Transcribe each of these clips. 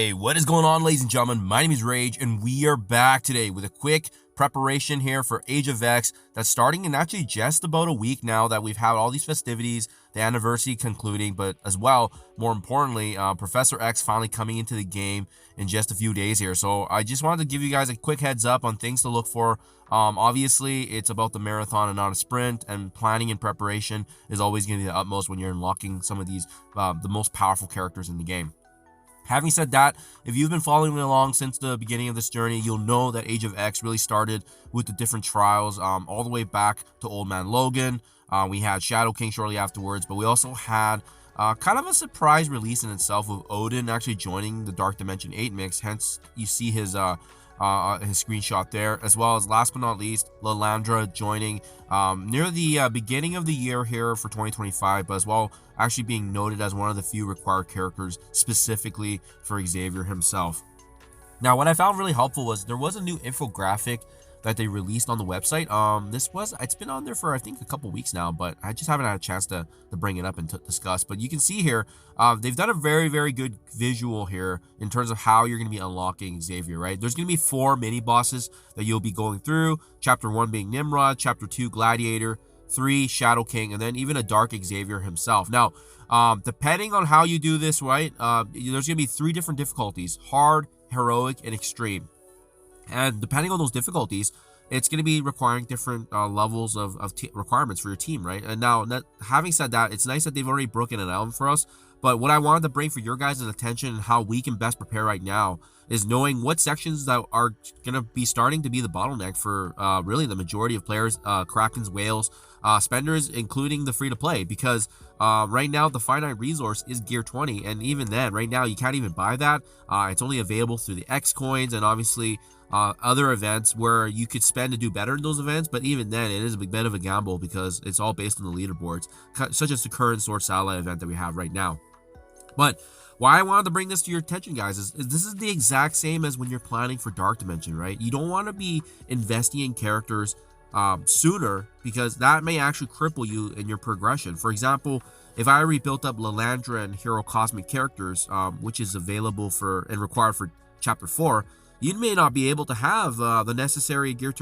Hey, what is going on, ladies and gentlemen? My name is Rage, and we are back today with a quick preparation here for Age of X that's starting in actually just about a week now that we've had all these festivities, the anniversary concluding, but as well, more importantly, Professor X finally coming into the game in just a few days here. So I just wanted to give you guys a quick heads up on things to look for. Obviously, it's about the marathon and not a sprint, and planning and preparation is always going to be the utmost when you're unlocking some of these, the most powerful characters in the game. Having said that, if you've been following me along since the beginning of this journey, you'll know that Age of X really started with the different trials all the way back to Old Man Logan. We had Shadow King shortly afterwards, but we also had kind of a surprise release in itself with Odin actually joining the Dark Dimension 8 mix. Hence, you see his screenshot there, as well as last but not least, Lilandra joining near the beginning of the year here for 2025, but as well actually being noted as one of the few required characters specifically for Xavier himself. Now, what I found really helpful was there was a new infographic that they released on the website. It's been on there for I think a couple weeks now, but I just haven't had a chance to bring it up and discuss. But you can see here, they've done a very good visual here in terms of how you're going to be unlocking Xavier, right? There's going to be 4 mini bosses that you'll be going through. Chapter 1 being Nimrod, Chapter 2 Gladiator, 3 Shadow King, and then even a Dark Xavier himself. Now, depending on how you do this, right, there's going to be 3 different difficulties: hard, heroic, and extreme. And depending on those difficulties, it's going to be requiring different levels of requirements for your team, right? And now, having said that, it's nice that they've already broken it out for us. But what I wanted to bring for your guys' attention and how we can best prepare right now is knowing what sections that are going to be starting to be the bottleneck for really the majority of players, Krakens, whales, spenders, including the free-to-play. Because right now, the finite resource is Gear 20. And even then, right now, you can't even buy that. It's only available through the X coins and obviously other events where you could spend to do better in those events. But even then, it is a bit of a gamble because it's all based on the leaderboards, such as the current Sword Satellite event that we have right now. But why I wanted to bring this to your attention, guys, is this is the exact same as when you're planning for Dark Dimension, right? You don't want to be investing in characters sooner, because that may actually cripple you in your progression. For example, if I already built up Lilandra and Hero Cosmic characters, which is available for and required for Chapter 4, you may not be able to have the necessary Gear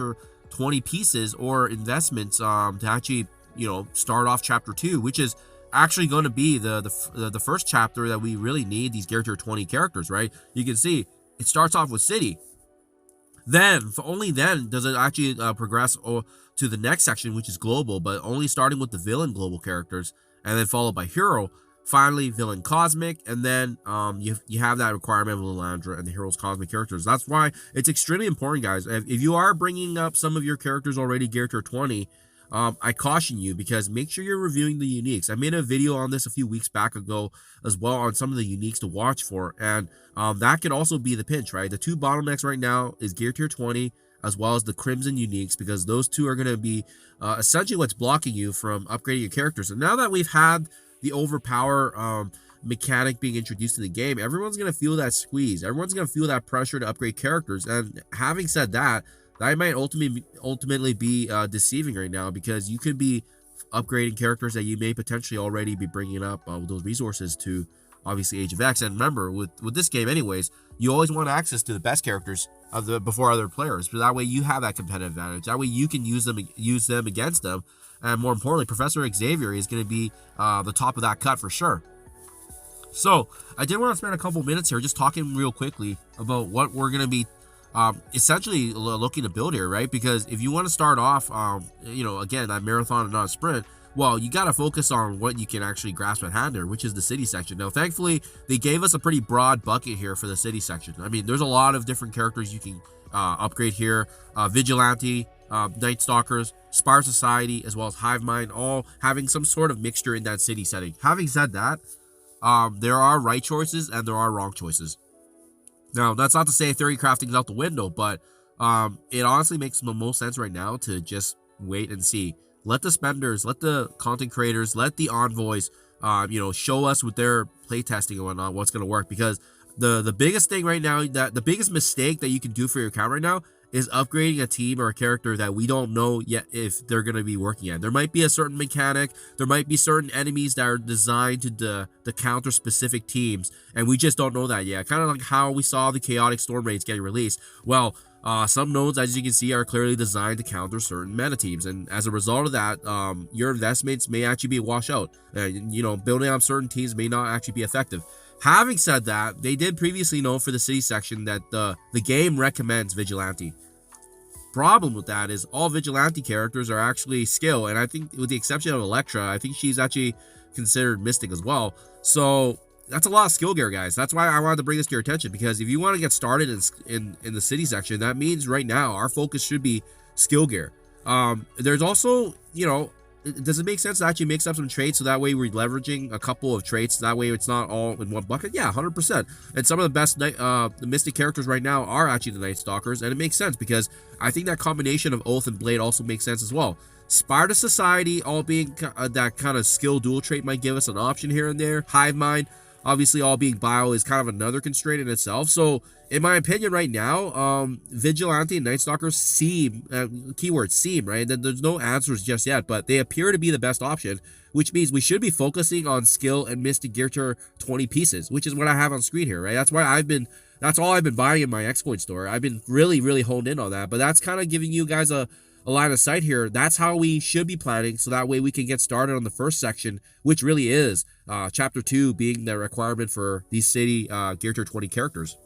20 pieces or investments to actually, start off Chapter 2, which is actually going to be the first chapter that we really need these Gear 20 characters, right? You can see it starts off with City. Then, only then does it actually progress to the next section, which is Global, but only starting with the villain global characters, and then followed by Hero, finally villain Cosmic, and then you have that requirement of Lilandra and the Hero's Cosmic characters. That's why it's extremely important, guys. If you are bringing up some of your characters already Gear 20, I caution you, because make sure you're reviewing the uniques. I made a video on this a few weeks back ago as well on some of the uniques to watch for, and that could also be the pinch, right? The 2 bottlenecks right now is Gear 20 as well as the Crimson uniques, because those 2 are going to be essentially what's blocking you from upgrading your characters. And now that we've had the overpower mechanic being introduced in the game, everyone's going to feel that squeeze. Everyone's going to feel that pressure to upgrade characters. And having said that, that might ultimately be deceiving right now, because you could be upgrading characters that you may potentially already be bringing up with those resources to obviously Age of X. And remember, with this game anyways, you always want access to the best characters before other players, but that way you have that competitive advantage. That way you can use them against them, and more importantly, Professor Xavier is going to be the top of that cut for sure. So I did want to spend a couple minutes here just talking real quickly about what we're going to be essentially looking to build here, right? Because if you want to start off, again, that marathon and not a sprint, well, you got to focus on what you can actually grasp at hand here, which is the city section. Now, thankfully, they gave us a pretty broad bucket here for the city section. I mean, there's a lot of different characters you can upgrade here. Vigilante, Night Stalkers, Spire Society, as well as Hive Mind, all having some sort of mixture in that city setting. Having said that, there are right choices and there are wrong choices. Now, that's not to say theory crafting is out the window, but it honestly makes the most sense right now to just wait and see. Let the spenders, let the content creators, let the envoys, show us with their playtesting and whatnot what's going to work. Because the biggest thing right now, that the biggest mistake that you can do for your account right now is upgrading a team or a character that we don't know yet if they're going to be working at. There might be a certain mechanic, there might be certain enemies that are designed to counter specific teams, and we just don't know that yet. Kind of like how we saw the chaotic storm raids getting released. Well, some nodes, as you can see, are clearly designed to counter certain meta teams, and as a result of that, your investments may actually be a washout. Building up certain teams may not actually be effective. Having said that, they did previously know for the city section that the game recommends Vigilante. Problem with that is all Vigilante characters are actually skill, and I think with the exception of Electra, I think she's actually considered Mystic as well. So that's a lot of skill gear, guys. That's why I wanted to bring this to your attention, because if you want to get started in the city section, that means right now our focus should be skill gear. There's also, does it make sense to actually mix up some traits so that way we're leveraging a couple of traits, that way it's not all in one bucket? Yeah, 100%. And some of the best the Mystic characters right now are actually the Night Stalkers, and it makes sense because I think that combination of Oath and Blade also makes sense as well. Sparta Society, all being that kind of skill dual trait, might give us an option here and there. Hive Mind, obviously all being bio, is kind of another constraint in itself. So in my opinion right now, Vigilante and Night Stalkers seem, keyword seem, right? There's no answers just yet, but they appear to be the best option, which means we should be focusing on skill and Mystic Gear Tier 20 pieces, which is what I have on screen here, right? That's all I've been buying in my X-Coin store. I've been really honed in on that, but that's kind of giving you guys a line of sight here. That's how we should be planning, so that way we can get started on the first section, which really is chapter 2 being the requirement for these city Gear Tier 20 characters.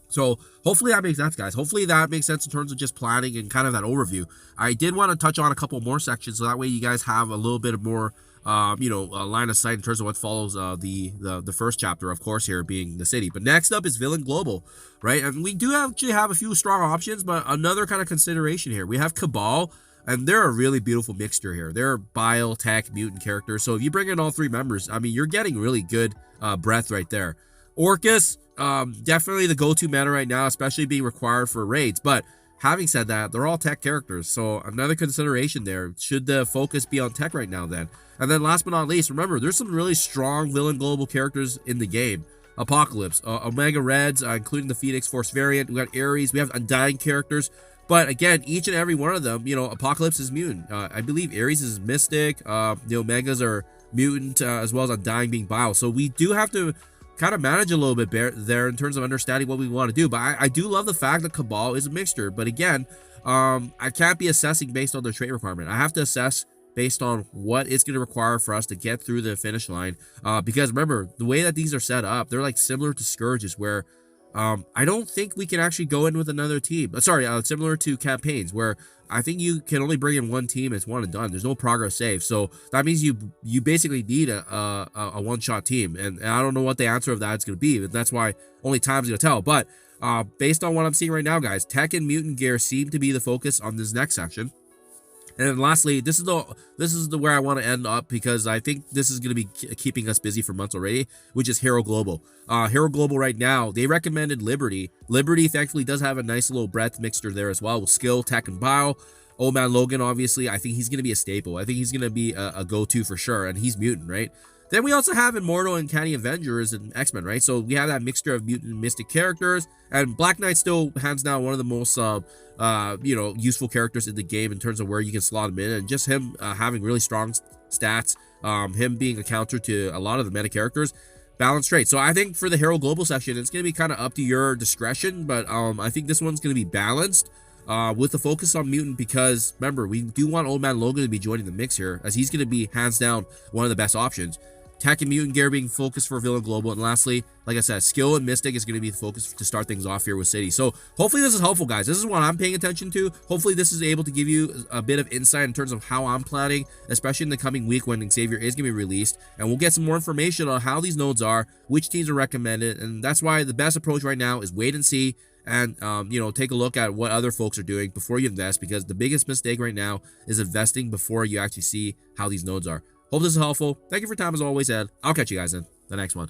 So hopefully that makes sense, guys. Hopefully that makes sense in terms of just planning and kind of that overview. I did want to touch on a couple more sections, so that way you guys have a little bit of more a line of sight in terms of what follows the first chapter, of course, here being the city. But next up is Villain Global, right? And we do actually have a few strong options, but another kind of consideration here. We have Cabal, and they're a really beautiful mixture here. They're bio, tech, mutant characters. So if you bring in all three members, I mean, you're getting really good breadth right there. Orcus, definitely the go-to meta right now, especially being required for raids. But having said that, they're all tech characters, so another consideration there. Should the focus be on tech right now then? And then last but not least, remember, there's some really strong Villain Global characters in the game. Apocalypse, Omega Reds, including the Phoenix Force variant. We got Ares, we have Undying characters. But again, each and every one of them, Apocalypse is mutant. I believe Ares is Mystic. The Omegas are mutant, as well as Undying being bio. So we do have to kind of manage a little bit there in terms of understanding what we want to do. But I do love the fact that Cabal is a mixture. But again, I can't be assessing based on their trait requirement. I have to assess based on what it's going to require for us to get through the finish line. Because remember, the way that these are set up, they're like similar to Scourges, where I don't think we can actually go in with another team. Similar to campaigns, where I think you can only bring in one team. It's one and done. There's no progress save. So that means you basically need a one-shot team. And I don't know what the answer of that is going to be. But that's why only time's going to tell. But based on what I'm seeing right now, guys, tech and mutant gear seem to be the focus on this next section. And then lastly, this is the where I want to end up, because I think this is going to be keeping us busy for months already, which is Hero Global. Hero Global right now, they recommended Liberty. Liberty thankfully does have a nice little breadth mixture there as well with skill, tech, and bio. Old Man Logan, obviously, I think he's going to be a staple. I think he's going to be a go-to for sure, and he's mutant, right? Then we also have Immortal and Canny Avengers and X-Men, right? So we have that mixture of mutant and mystic characters, and Black Knight still hands down one of the most useful characters in the game in terms of where you can slot him in, and just him having really strong stats, him being a counter to a lot of the meta characters, balanced trade. So I think for the Hero Global section, it's going to be kind of up to your discretion, but I think this one's going to be balanced with the focus on mutant, because remember, we do want Old Man Logan to be joining the mix here, as he's going to be hands down one of the best options. Tech and mutant gear being focused for Villain Global, and lastly, like I said, skill and mystic is going to be the focus to start things off here with City. So hopefully this is helpful, guys. This is what I'm paying attention to. Hopefully this is able to give you a bit of insight in terms of how I'm planning, especially in the coming week when Xavier is going to be released, and we'll get some more information on how these nodes are, which teams are recommended, and that's why the best approach right now is wait and see, and take a look at what other folks are doing before you invest, because the biggest mistake right now is investing before you actually see how these nodes are. Hope this is helpful. Thank you for your time as always, Ed. I'll catch you guys in the next one.